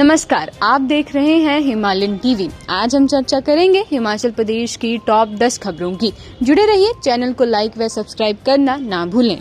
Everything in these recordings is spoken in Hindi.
नमस्कार, आप देख रहे हैं हिमालयन टीवी। आज हम चर्चा करेंगे हिमाचल प्रदेश की टॉप 10 खबरों की। जुड़े रहिए, चैनल को लाइक व सब्सक्राइब करना ना भूलें।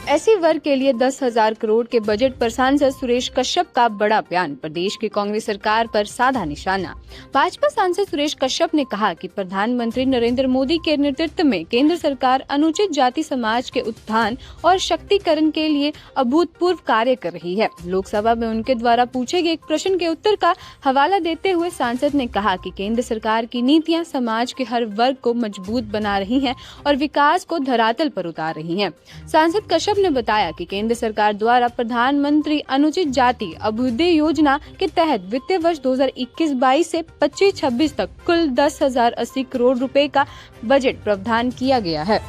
एससी वर्ग के लिए 10,000 करोड़ के बजट पर सांसद सुरेश कश्यप का बड़ा बयान। प्रदेश की कांग्रेस सरकार पर साधा निशाना। भाजपा सांसद सुरेश कश्यप ने कहा कि प्रधानमंत्री नरेंद्र मोदी के नेतृत्व में केंद्र सरकार अनुसूचित जाति समाज के उत्थान और शक्तिकरण के लिए अभूतपूर्व कार्य कर रही है। लोकसभा में उनके द्वारा पूछे गए एक प्रश्न के उत्तर का हवाला देते हुए सांसद ने कहा कि केंद्र सरकार की नीतियां समाज के हर वर्ग को मजबूत बना रही हैं और विकास को धरातल पर उतार रही हैं। सांसद कश्यप ने बताया कि केंद्र सरकार द्वारा प्रधानमंत्री अनुसूचित जाति अभ्युदय योजना के तहत वित्तीय वर्ष 2021-22 से 25-26 तक कुल 10,080 करोड़ रुपए का बजट प्रावधान किया गया है।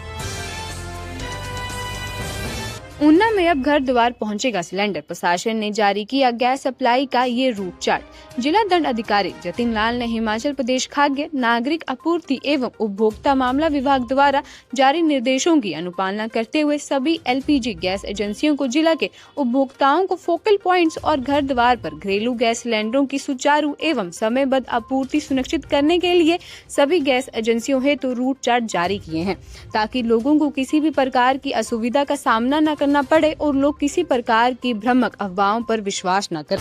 ऊना में अब घर द्वार पहुंचेगा सिलेंडर। प्रशासन ने जारी किया गैस सप्लाई का ये रूट चार्ट। जिला दंड अधिकारी जतिन लाल ने हिमाचल प्रदेश खाद्य नागरिक आपूर्ति एवं उपभोक्ता मामला विभाग द्वारा जारी निर्देशों की अनुपालना करते हुए सभी एलपीजी गैस एजेंसियों को जिला के उपभोक्ताओं को फोकल प्वाइंट्स और घर द्वार पर घरेलू गैस सिलेंडरों की सुचारू एवं समयबद्ध आपूर्ति सुनिश्चित करने के लिए सभी गैस एजेंसियों हेतु रूट चार्ट जारी किए हैं, ताकि लोगों को किसी भी प्रकार की असुविधा का सामना न करना पड़े और लोग किसी प्रकार की भ्रामक अफवाहों पर विश्वास न करें।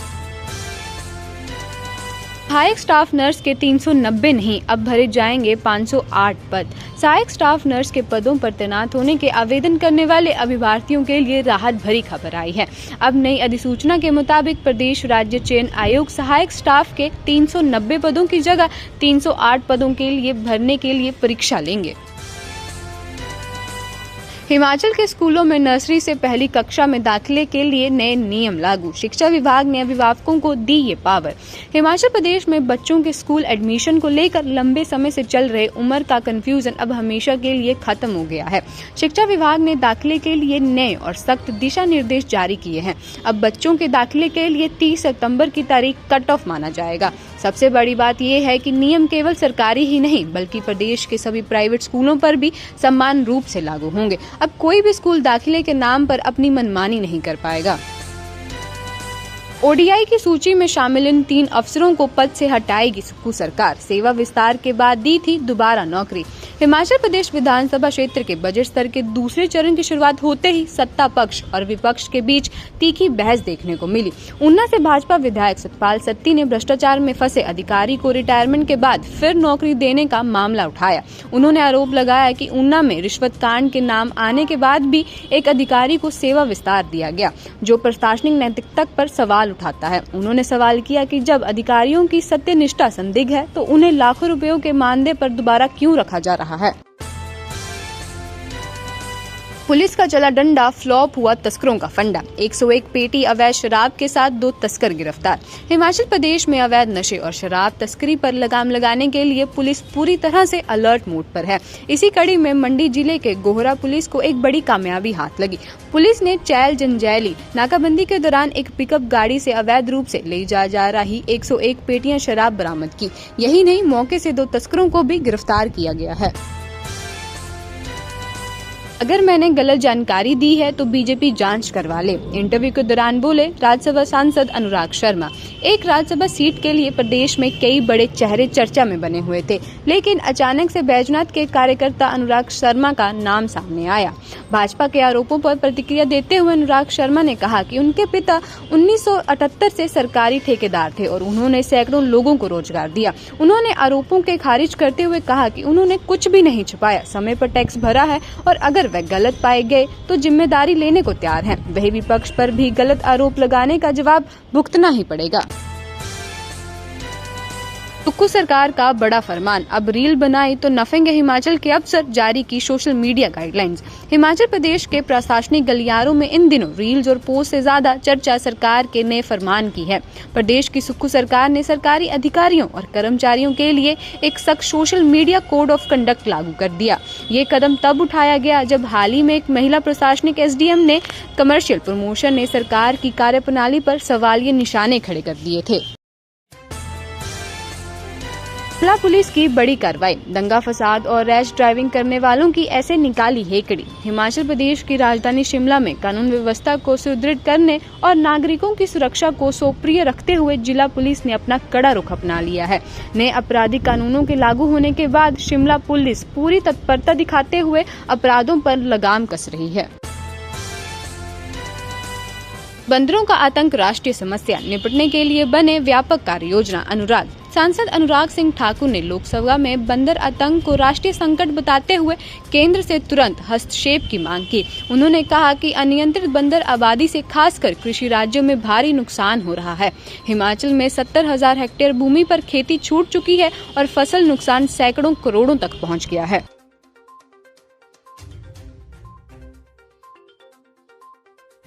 सहायक स्टाफ नर्स के 390 नहीं, अब भरे जाएंगे 508 पद। सहायक स्टाफ नर्स के पदों पर तैनात होने के आवेदन करने वाले अभ्यर्थियों के लिए राहत भरी खबर आई है। अब नई अधिसूचना के मुताबिक प्रदेश राज्य चयन आयोग सहायक स्टाफ के 390 पदों की जगह 308 पदों के लिए भरने के लिए परीक्षा लेंगे। हिमाचल के स्कूलों में नर्सरी से पहली कक्षा में दाखिले के लिए नए नियम लागू। शिक्षा विभाग ने अभिभावकों को दी ये पावर। हिमाचल प्रदेश में बच्चों के स्कूल एडमिशन को लेकर लंबे समय से चल रहे उम्र का कंफ्यूजन अब हमेशा के लिए खत्म हो गया है। शिक्षा विभाग ने दाखिले के लिए नए और सख्त दिशा निर्देश जारी किए हैं। अब बच्चों के दाखिले के लिए 30 सितंबर की तारीख कट ऑफ माना जाएगा। सबसे बड़ी बात यह है कि नियम केवल सरकारी ही नहीं बल्कि प्रदेश के सभी प्राइवेट स्कूलों पर भी समान रूप से लागू होंगे। अब कोई भी स्कूल दाखिले के नाम पर अपनी मनमानी नहीं कर पाएगा। ओडीआई की सूची में शामिल इन 3 अफसरों को पद से हटाएगी सुक्खू सरकार। सेवा विस्तार के बाद दी थी दोबारा नौकरी। हिमाचल प्रदेश विधानसभा क्षेत्र के बजट सत्र के दूसरे चरण की शुरुआत होते ही सत्ता पक्ष और विपक्ष के बीच तीखी बहस देखने को मिली। ऊना से भाजपा विधायक सतपाल सत्ती ने भ्रष्टाचार में फंसे अधिकारी को रिटायरमेंट के बाद फिर नौकरी देने का मामला उठाया। उन्होंने आरोप लगाया कि ऊना में रिश्वत कांड के नाम आने के बाद भी एक अधिकारी को सेवा विस्तार दिया गया, जो प्रशासनिक नैतिकता पर सवाल उठाता है। उन्होंने सवाल किया कि जब अधिकारियों की सत्यनिष्ठा संदिग्ध है तो उन्हें लाखों रुपयों के मानदेय पर दोबारा क्यों रखा जा रहा है। पुलिस का चला डंडा, फ्लॉप हुआ तस्करों का फंडा। 101 पेटी अवैध शराब के साथ 2 तस्कर गिरफ्तार। हिमाचल प्रदेश में अवैध नशे और शराब तस्करी पर लगाम लगाने के लिए पुलिस पूरी तरह से अलर्ट मोड पर है। इसी कड़ी में मंडी जिले के गोहरा पुलिस को एक बड़ी कामयाबी हाथ लगी। पुलिस ने चैल जंजैली नाकाबंदी के दौरान एक पिकअप गाड़ी से अवैध रूप से ले जा रही 101 पेटियां शराब बरामद की। यही नहीं, मौके से 2 तस्करों को भी गिरफ्तार किया गया है। अगर मैंने गलत जानकारी दी है तो बीजेपी जांच करवा ले, इंटरव्यू के दौरान बोले राज्यसभा सांसद अनुराग शर्मा। एक राज्यसभा सीट के लिए प्रदेश में कई बड़े चेहरे चर्चा में बने हुए थे, लेकिन अचानक से बैजनाथ के कार्यकर्ता अनुराग शर्मा का नाम सामने आया। भाजपा के आरोपों पर प्रतिक्रिया देते हुए अनुराग शर्मा ने कहा कि उनके पिता 1978 से सरकारी ठेकेदार थे और उन्होंने सैकड़ों लोगों को रोजगार दिया। उन्होंने आरोपों के खारिज करते हुए कहा कि उन्होंने कुछ भी नहीं छुपाया, समय पर टैक्स भरा है और अगर वह गलत पाए गए तो जिम्मेदारी लेने को तैयार हैं। वही विपक्ष पर भी गलत आरोप लगाने का जवाब भुगतना ही पड़ेगा। सुक्खू सरकार का बड़ा फरमान, अब रील बनाई तो नफेंगे हिमाचल के अफसर, जारी की social media guidelines. Himachal Pradesh के प्रशासनिक गलियारों में इन दिनों रील्स और पोस्ट से ज्यादा चर्चा सरकार के नए फरमान की है। प्रदेश की सुक्खू सरकार ने सरकारी अधिकारियों और कर्मचारियों के लिए एक सख्त social media code of conduct लागू कर दिया। ये कदम तब उठाया गया जब हाल ही में एक महिला प्रशासनिक एसडीएम ने कमर्शियल प्रमोशन ने सरकार की कार्यप्रणाली पर सवालिया निशाने खड़े कर दिए थे। शिमला पुलिस की बड़ी कार्रवाई, दंगा फसाद और रैश ड्राइविंग करने वालों की ऐसे निकाली हेकड़ी। हिमाचल प्रदेश की राजधानी शिमला में कानून व्यवस्था को सुदृढ़ करने और नागरिकों की सुरक्षा को सोप्रिय रखते हुए जिला पुलिस ने अपना कड़ा रुख अपना लिया है। नए आपराधिक कानूनों के लागू होने के बाद शिमला पुलिस पूरी तत्परता दिखाते हुए अपराधों पर लगाम कस रही है। बंदरों का आतंक राष्ट्रीय समस्या, निपटने के लिए बने व्यापक कार्य योजना। अनुराग सांसद अनुराग सिंह ठाकुर ने लोकसभा में बंदर आतंक को राष्ट्रीय संकट बताते हुए केंद्र से तुरंत हस्तक्षेप की मांग की। उन्होंने कहा कि अनियंत्रित बंदर आबादी से खासकर कृषि राज्यों में भारी नुकसान हो रहा है। हिमाचल में 70,000 हेक्टेयर भूमि पर खेती छूट चुकी है और फसल नुकसान सैकड़ों करोड़ों तक पहुंच गया है।